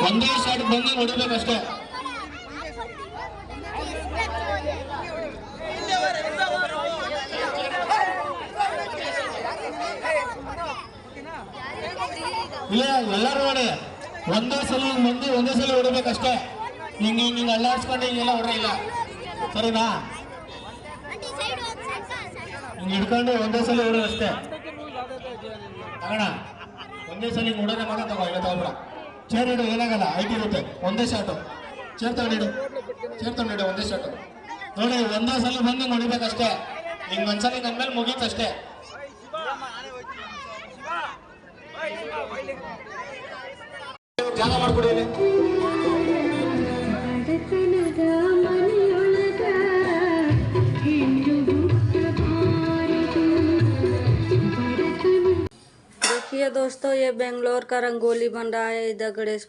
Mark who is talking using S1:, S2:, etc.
S1: ಒಂದೇ ಶಾಟ್ ಬಂದು ಹೊಡಿಬೇಕಷ್ಟೇ. ಇಲ್ಲ ಎಲ್ಲರೂ ನೋಡಿ ಒಂದೇ ಸಲ ಮಂದಿ ಒಂದೇ ಸಲ ಹೊಡಿಬೇಕಷ್ಟೇ. ಹಿಂಗೆ ಅಲ್ಲಾಡ್ಸ್ಕೊಂಡು ಹಿಂಗೆಲ್ಲ ಹೊಡ್ರಿಲ್ಲ, ಸರಿನಾ? ಹಿಂಗೆ ಹಿಡ್ಕೊಂಡು ಒಂದೇ ಸಲ ಹೊಡೋದು ಅಷ್ಟೇ. ತಗೋಣ ಒಂದೇ ಸಲ ಹಿಂಗೆ ಹೊಡೋದೇ ಮಾತ್ರ ತಗೋ. ಇಲ್ಲ ತಗೋಬೇಡ. ಚೇರ್ ಇಡು, ಏನಾಗಲ್ಲ, ಐಟಿ ಇರುತ್ತೆ. ಒಂದೇ ಶಾಟು. ಚೇರ್ ತಗೊಂಡಿಡು, ಒಂದೇ ಶಾಟು ನೋಡಿ. ಒಂದೇ ಸಲ ಬಂದು ಹೊಡಿಬೇಕಷ್ಟೇ. ಹಿಂಗೆ ಒಂದ್ಸಲ ನನ್ನ ಮೇಲೆ ಮುಗೀತಷ್ಟೇ. ಜಾಗ ಮಾಡ್ಕೊಡಿ.
S2: देखिए दोस्तों, ये बेंगलोर का रंगोली बन रहा है इधर गणेश